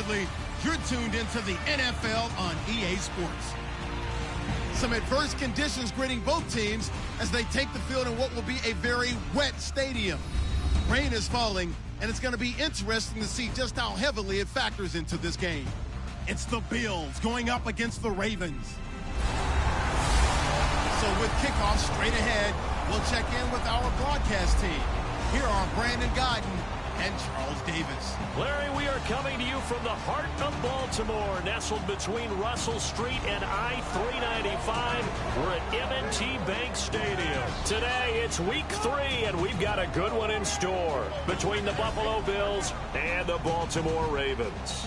Lively. You're tuned into the NFL on EA Sports. Some adverse conditions greeting both teams as they take the field in what will be a very wet stadium. Rain is falling, and it's going to be interesting to see just how heavily it factors into this game. It's the Bills going up against the Ravens. So with kickoff straight ahead, we'll check in with our broadcast team. Here are Brandon Gaudin and Charles Davis. Larry, we are coming to you from the heart of Baltimore, nestled between Russell Street and I-395. We're at M&T Bank Stadium. Today, it's week 3, and we've got a good one in store between the Buffalo Bills and the Baltimore Ravens.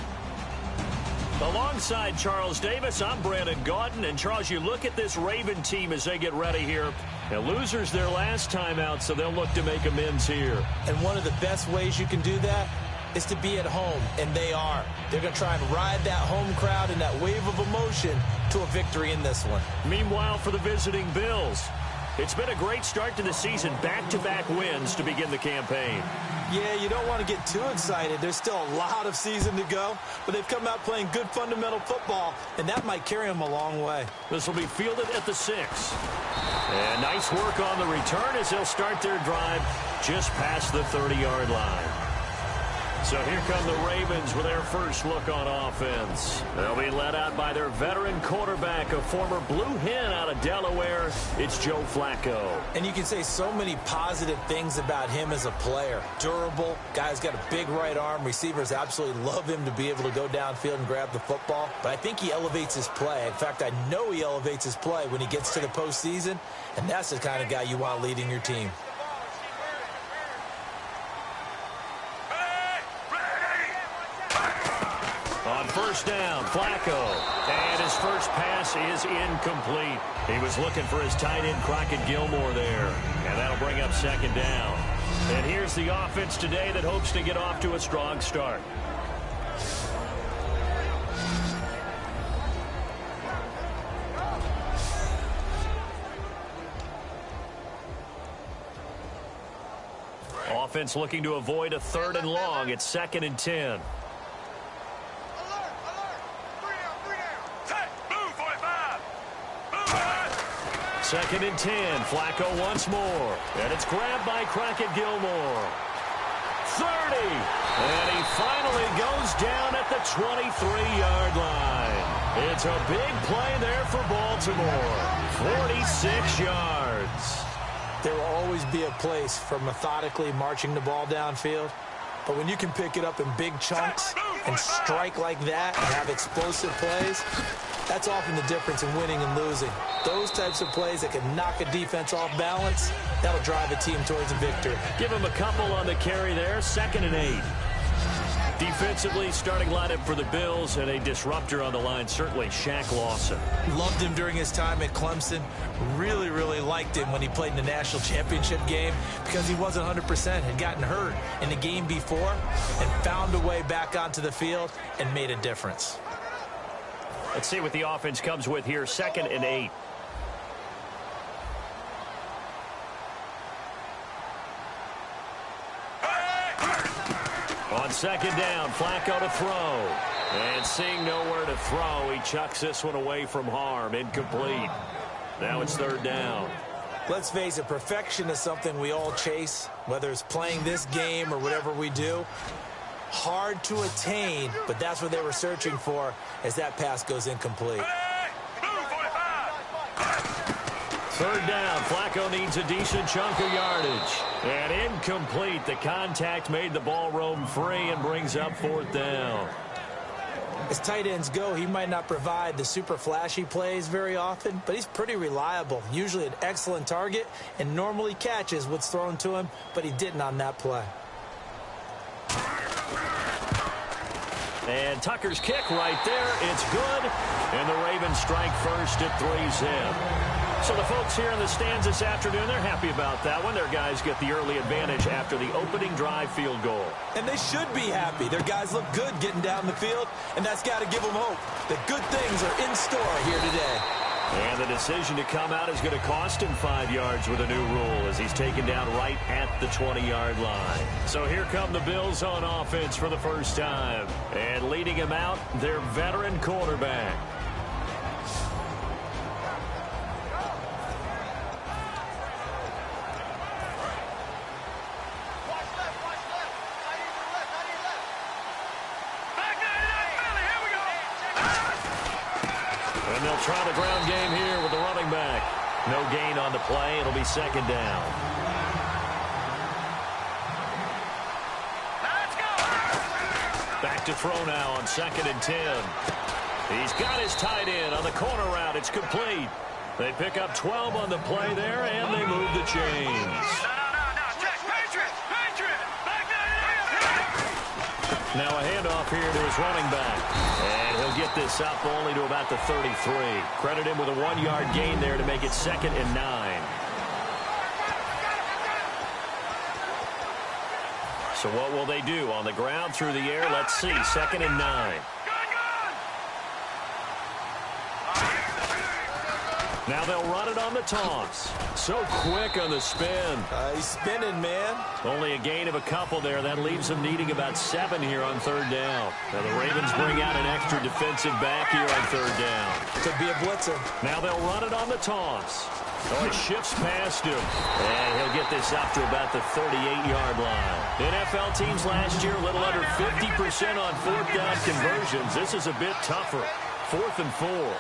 Alongside Charles Davis, I'm Brandon Gaudin. And Charles, you look at this Raven team as they get ready here. Now, losers their last time out, so they'll look to make amends here. And one of the best ways you can do that is to be at home, and they are. They're going to try and ride that home crowd and that wave of emotion to a victory in this one. Meanwhile, for the visiting Bills, it's been a great start to the season. Back-to-back wins to begin the campaign. Yeah, you don't want to get too excited. There's still a lot of season to go, but they've come out playing good fundamental football, and that might carry them a long way. This will be fielded at the 6. And nice work on the return as they'll start their drive just past the 30-yard line. So here come the Ravens with their first look on offense. They'll be led out by their veteran quarterback, a former Blue Hen out of Delaware. It's Joe Flacco. And you can say so many positive things about him as a player. Durable, guy's got a big right arm. Receivers absolutely love him to be able to go downfield and grab the football. But I think he elevates his play. In fact, I know he elevates his play when he gets to the postseason. And that's the kind of guy you want leading your team. On first down, Flacco. And his first pass is incomplete. He was looking for his tight end, Crockett Gilmore, there. And that'll bring up second down. And here's the offense today that hopes to get off to a strong start. Offense looking to avoid a 3rd and long. It's 2nd and 10. Second and 10. Flacco once more. And it's grabbed by Crockett Gilmore. 30. And he finally goes down at the 23-yard line. It's a big play there for Baltimore. 46 yards. There will always be a place for methodically marching the ball downfield. But when you can pick it up in big chunks and strike like that and have explosive plays, that's often the difference in winning and losing. Those types of plays that can knock a defense off balance, that'll drive a team towards a victory. Give him a couple on the carry there. 2nd and 8. Defensively, starting lineup for the Bills, and a disruptor on the line, certainly Shaq Lawson. Loved him during his time at Clemson. Really, really liked him when he played in the national championship game because he wasn't 100%, had gotten hurt in the game before, and found a way back onto the field and made a difference. Let's see what the offense comes with here. 2nd and 8. On second down, Flacco to throw. And seeing nowhere to throw, he chucks this one away from harm. Incomplete. Now it's 3rd down. Let's face it, perfection is something we all chase, whether it's playing this game or whatever we do. Hard to attain, but that's what they were searching for as that pass goes incomplete. 3rd down. Flacco needs a decent chunk of yardage. And incomplete. The contact made the ball roam free and brings up 4th down. As tight ends go, he might not provide the super flashy plays very often, but he's pretty reliable. Usually an excellent target and normally catches what's thrown to him, but he didn't on that play. And Tucker's kick right there. It's good. And the Ravens strike first at 3-zip. So the folks here in the stands this afternoon, they're happy about that one. Their guys get the early advantage after the opening drive field goal. And they should be happy. Their guys look good getting down the field, and that's got to give them hope that good things are in store here today. And the decision to come out is going to cost him 5 yards with a new rule as he's taken down right at the 20-yard line. So here come the Bills on offense for the first time. And leading him out, their veteran quarterback. And they'll try the ground game here with the running back. No gain on the play. It'll be second down. Back to throw now on 2nd and 10. He's got his tight end on the corner route. It's complete. They pick up 12 on the play there, and they move the chains. Now a handoff here to his running back. And he'll get this up only to about the 33. Credit him with a 1-yard gain there to make it 2nd and 9. So what will they do? On the ground, through the air? Let's see. 2nd and 9. Now they'll run it on the toss. So quick on the spin. He's spinning, man. Only a gain of a couple there. That leaves them needing about 7 here on 3rd down. Now the Ravens bring out an extra defensive back here on 3rd down. Could be a blitzer. Now they'll run it on the toss. Oh, he shifts past him. And he'll get this up to about the 38-yard line. NFL teams last year, a little under 50% on 4th down conversions. This is a bit tougher. 4th and 4.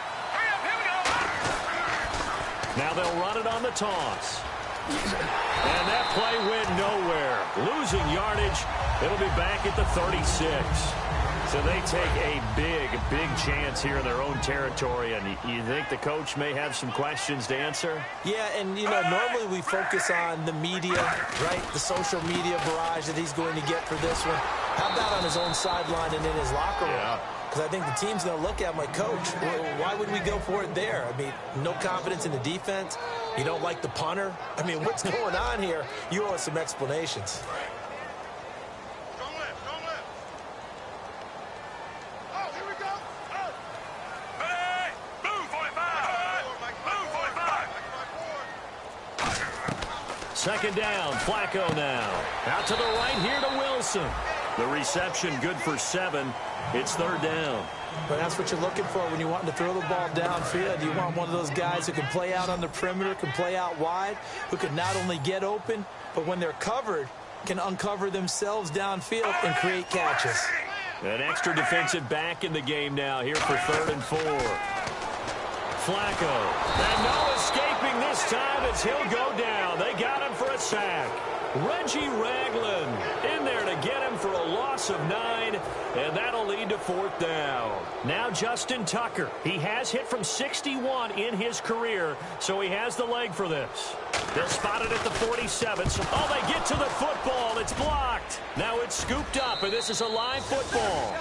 Now they'll run it on the toss. And that play went nowhere. Losing yardage. It'll be back at the 36. So they take a big chance here in their own territory. And you think the coach may have some questions to answer? Yeah, and, you know, normally we focus on the media, right? The social media barrage that he's going to get for this one. How about on his own sideline and in his locker room? Yeah. Because I think the team's going to look at him like, Coach, why would we go for it there? I mean, no confidence in the defense. You don't like the punter. I mean, what's going on here? You owe us some explanations. Don't lift. Oh, here we go. Oh. Hey, move 45. Move 45. 2nd down, Flacco now. Out to the right here to Wilson. The reception good for 7. It's 3rd down. But that's what you're looking for when you want to throw the ball downfield. You want one of those guys who can play out on the perimeter, can play out wide, who can not only get open, but when they're covered, can uncover themselves downfield and create catches. An extra defensive back in the game now here for 3rd and 4. Flacco. And no escaping this time as he'll go down. They got him for a sack. Reggie Ragland in there to get him for a loss of 9, and that'll lead to 4th down. Now Justin Tucker. He has hit from 61 in his career, so he has the leg for this. They'll spot it at the 47. Oh, they get to the football. It's blocked. Now it's scooped up, and this is a live football.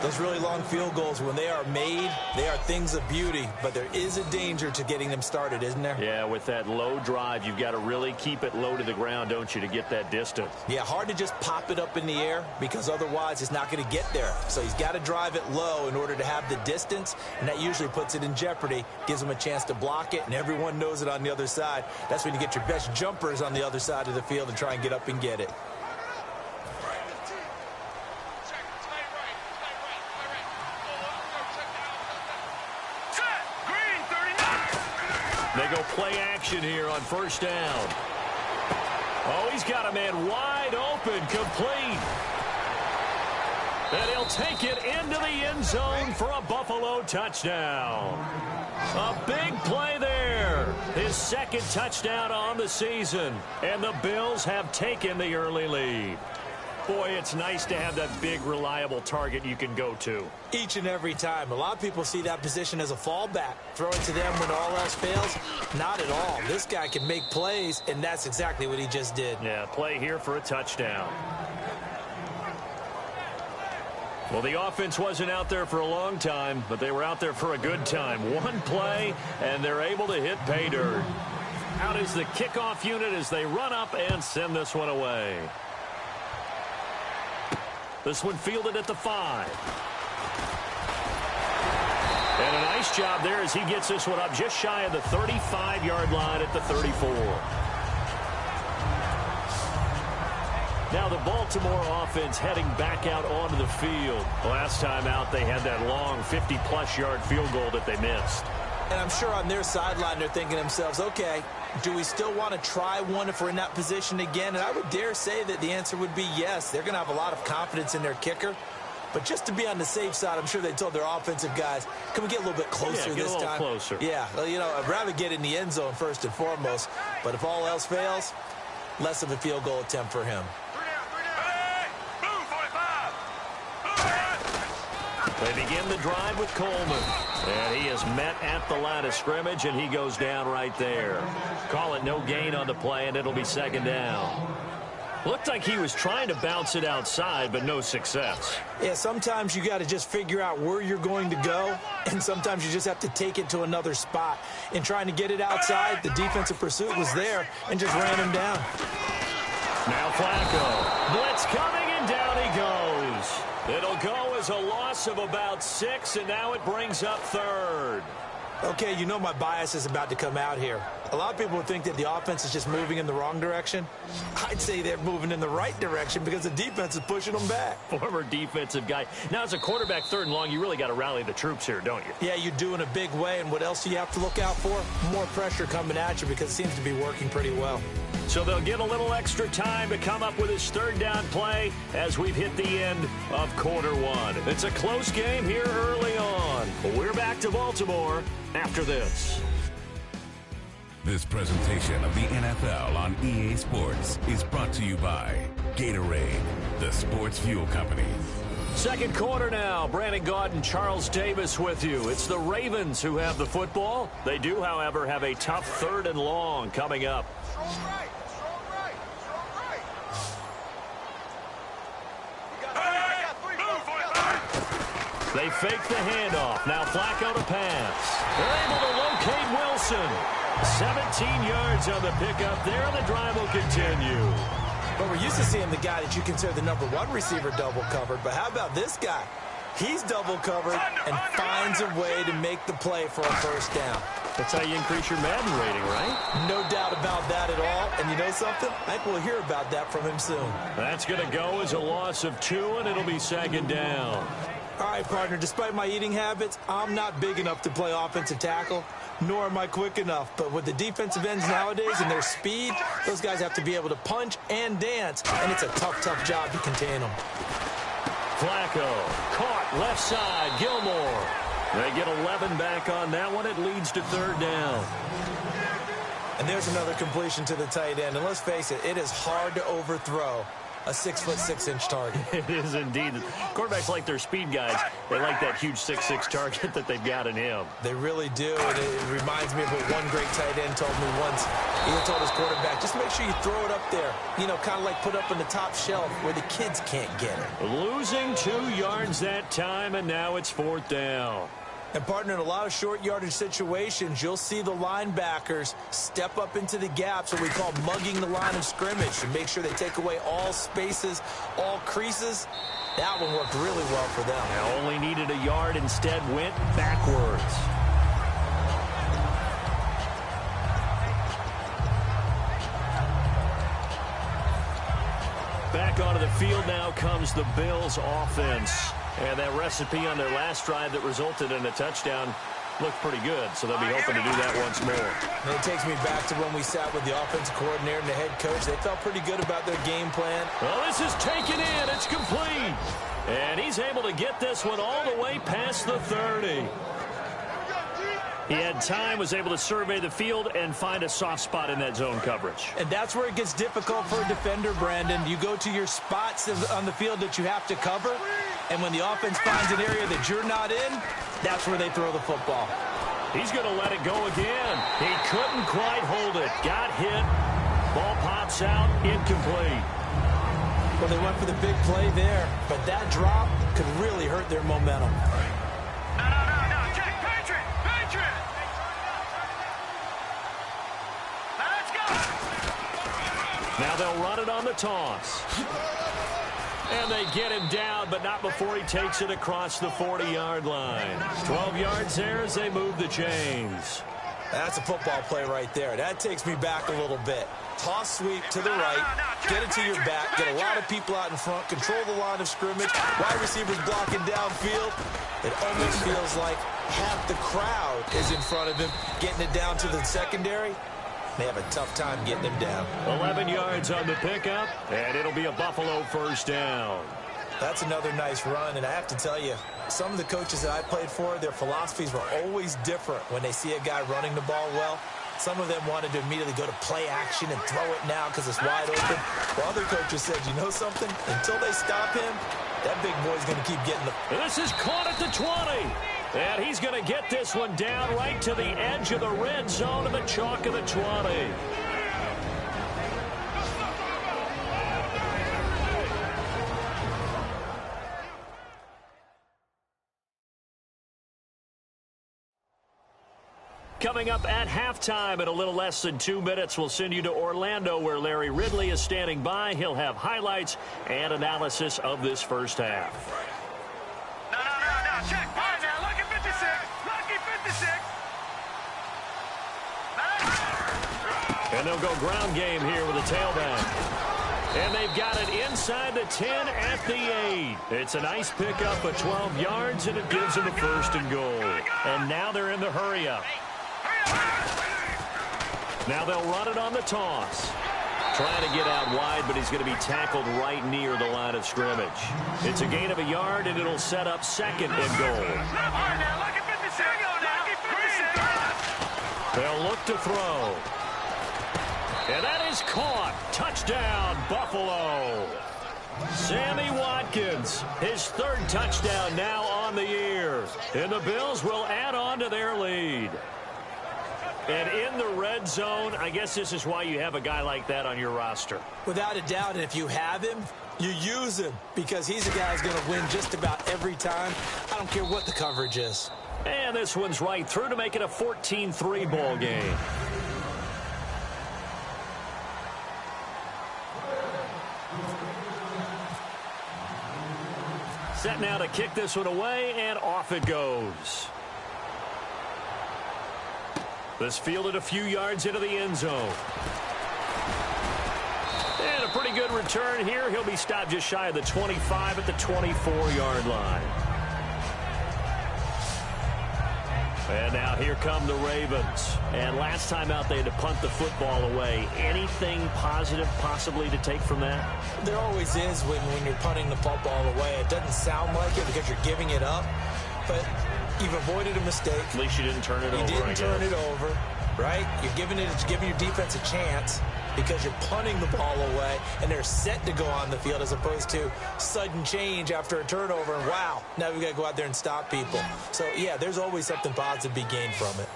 Those really long field goals, when they are made, they are things of beauty, but there is a danger to getting them started, isn't there? Yeah, with that low drive, you've got to really keep it low to the ground, don't you, to get that distance. Yeah, hard to just pop it up in the air because otherwise it's not going to get there. So he's got to drive it low in order to have the distance, and that usually puts it in jeopardy, gives him a chance to block it, and everyone knows it on the other side. That's when you get your best jumpers on the other side of the field and try and get up and get it. They go play action here on 1st down. Oh, he's got a man wide open, complete. And he'll take it into the end zone for a Buffalo touchdown. A big play there. His 2nd touchdown on the season. And the Bills have taken the early lead. Boy, it's nice to have that big, reliable target you can go to. Each and every time. A lot of people see that position as a fallback. Throw it to them when all else fails. Not at all. This guy can make plays, and that's exactly what he just did. Yeah, play here for a touchdown. Well, the offense wasn't out there for a long time, but they were out there for a good time. One play, and they're able to hit pay dirt. Out is the kickoff unit as they run up and send this one away. This one fielded at the 5. And a nice job there as he gets this one up just shy of the 35-yard line at the 34. Now the Baltimore offense heading back out onto the field. Last time out, they had that long 50-plus yard field goal that they missed. And I'm sure on their sideline they're thinking to themselves, okay, do we still want to try one if we're in that position again? And I would dare say that the answer would be yes. They're going to have a lot of confidence in their kicker. But just to be on the safe side, I'm sure they told their offensive guys, can we get a little bit closer this time? Yeah, get a little closer. Yeah, well, you know, I'd rather get in the end zone first and foremost. But if all else fails, less of a field goal attempt for him. They begin the drive with Coleman. And he is met at the line of scrimmage, and he goes down right there. Call it no gain on the play, and it'll be second down. Looked like he was trying to bounce it outside, but no success. Yeah, sometimes you got to just figure out where you're going to go, and sometimes you just have to take it to another spot. In trying to get it outside, the defensive pursuit was there and just ran him down. Now Flacco. Blitz coming, and down he goes. It'll go as a loss of about 6, and now it brings up third. Okay, you know my bias is about to come out here. A lot of people would think that the offense is just moving in the wrong direction. I'd say they're moving in the right direction because the defense is pushing them back. Former defensive guy. Now, as a quarterback, third and long, you really got to rally the troops here, don't you? Yeah, you do in a big way. And what else do you have to look out for? More pressure coming at you because it seems to be working pretty well. So they'll get a little extra time to come up with his third down play as we've hit the end of quarter one. It's a close game here early on. We're back to Baltimore after this. This presentation of the NFL on EA Sports is brought to you by Gatorade, the sports fuel company. Second quarter now. Brandon Gaudin, Charles Davis with you. It's the Ravens who have the football. They do, however, have a tough third and long coming up. They fake the handoff. Now Flacco to pass. They're able to locate Wilson. 17 yards on the pickup there, and the drive will continue. But we're used to seeing the guy that you consider the number one receiver double covered. But how about this guy? He's double covered and finds a way to make the play for a first down. That's how you increase your Madden rating, right? No doubt about that at all. And you know something? I think we'll hear about that from him soon. That's going to go as a loss of 2, and it'll be second down. All right, partner, despite my eating habits, I'm not big enough to play offensive tackle, nor am I quick enough. But with the defensive ends nowadays and their speed, those guys have to be able to punch and dance, and it's a tough, tough job to contain them. Flacco caught left side. Gilmore. They get 11 back on that one. It leads to third down. And there's another completion to the tight end. And let's face it, it is hard to overthrow a 6'6" target. It is indeed. Quarterbacks like their speed guys. They like that huge 6'6" target that they've got in him. They really do. And it reminds me of what one great tight end told me once. He told his quarterback, just make sure you throw it up there. You know, kind of like put up on the top shelf where the kids can't get it. Losing 2 yards that time, and now it's fourth down. And, partner, in a lot of short yardage situations, you'll see the linebackers step up into the gaps, what we call mugging the line of scrimmage, to make sure they take away all spaces, all creases. That one worked really well for them. They only needed a yard, instead went backwards. Back onto the field now comes the Bills offense. And that recipe on their last drive that resulted in a touchdown looked pretty good, so they'll be hoping to do that once more. And it takes me back to when we sat with the offensive coordinator and the head coach. They felt pretty good about their game plan. Well, this is taken in. It's complete. And he's able to get this one all the way past the 30. He had time, was able to survey the field and find a soft spot in that zone coverage. And that's where it gets difficult for a defender, Brandon. You go to your spots on the field that you have to cover, and when the offense finds an area that you're not in, that's where they throw the football. He's going to let it go again. He couldn't quite hold it. Got hit. Ball pops out. Incomplete. Well, they went for the big play there, but that drop could really hurt their momentum. No, Jack, Patriot! Now let's go! Now they'll run it on the toss. And they get him down, but not before he takes it across the 40-yard line. 12 yards there as they move the chains. That's a football play right there. That takes me back a little bit. Toss sweep to the right, get it to your back, get a lot of people out in front, control the line of scrimmage, wide receivers blocking downfield. It almost feels like half the crowd is in front of him, getting it down to the secondary. They have a tough time getting him down. 11 yards on the pickup, and it'll be a Buffalo first down. That's another nice run, and I have to tell you, some of the coaches that I played for, their philosophies were always different when they see a guy running the ball well. Some of them wanted to immediately go to play action and throw it now because it's wide open. While other coaches said, you know something? Until they stop him, that big boy's going to keep getting the... This is caught at the 20. And he's going to get this one down right to the edge of the red zone of the chalk of the 20. Coming up at halftime in a little less than 2 minutes, we'll send you to Orlando where Larry Ridley is standing by. He'll have highlights and analysis of this first half. No. Check. All right, now, lucky 56. Lucky 56. And they'll go ground game here with a tailback. And they've got it inside the 10 at the 8. It's a nice pickup of 12 yards, and it gives them a first and goal. And now they're in the hurry-up. Now they'll run it on the toss. Trying to get out wide, but he's going to be tackled right near the line of scrimmage. It's a gain of a yard, and it'll set up second and goal. They'll look to throw. And that is caught. Touchdown, Buffalo. Sammy Watkins, his third touchdown now on the year. And the Bills will add on to their lead. And in the red zone, I guess this is why you have a guy like that on your roster. Without a doubt, and if you have him, you use him because he's a guy who's going to win just about every time. I don't care what the coverage is. And this one's right through to make it a 14-3 ball game. Set now to kick this one away, and off it goes. This fielded a few yards into the end zone. And a pretty good return here. He'll be stopped just shy of the 25 at the 24-yard line. And now here come the Ravens. And last time out, they had to punt the football away. Anything positive possibly to take from that? There always is when you're punting the football away. It doesn't sound like it because you're giving it up, but you've avoided a mistake. At least you didn't turn it over. You didn't turn it over, right? You're giving your defense a chance because you're punting the ball away, and they're set to go on the field as opposed to sudden change after a turnover. And wow, now we've got to go out there and stop people. So, yeah, there's always something positive to be gained from it.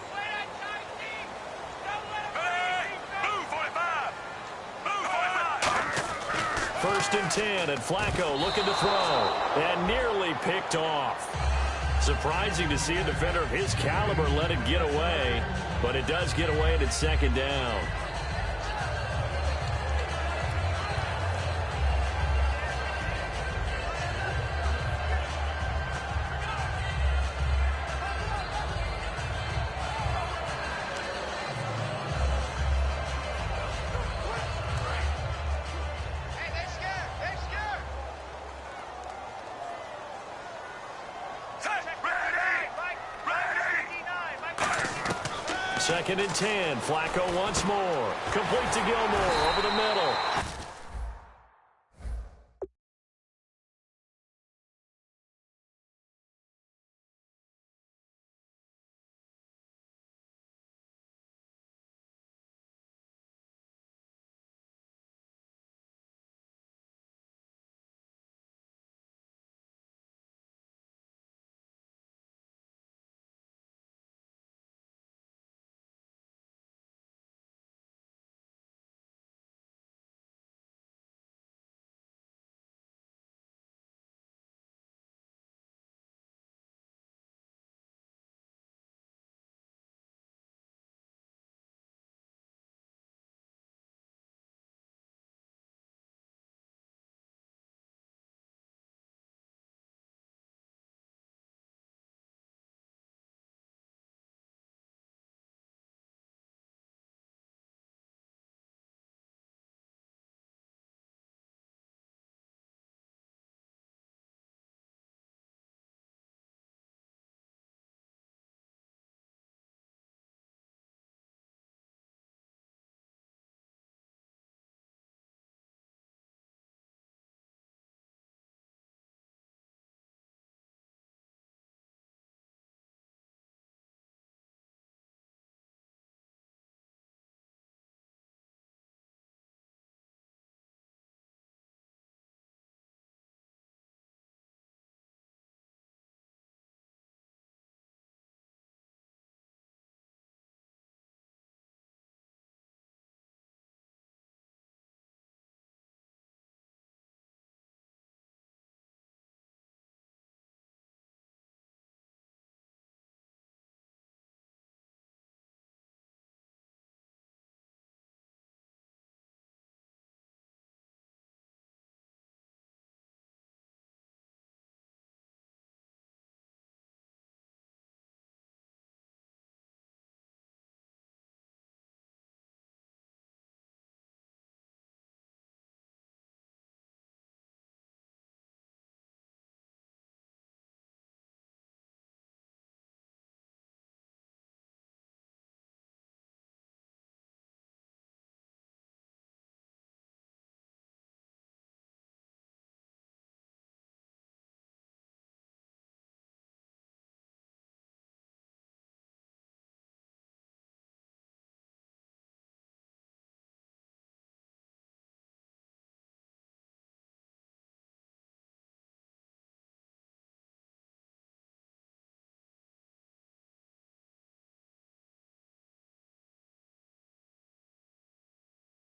First and 10, and Flacco looking to throw, and nearly picked off. Surprising to see a defender of his caliber let it get away, but it does get away and it's second down. Second and 10. Flacco once more. Complete to Gilmore over the middle.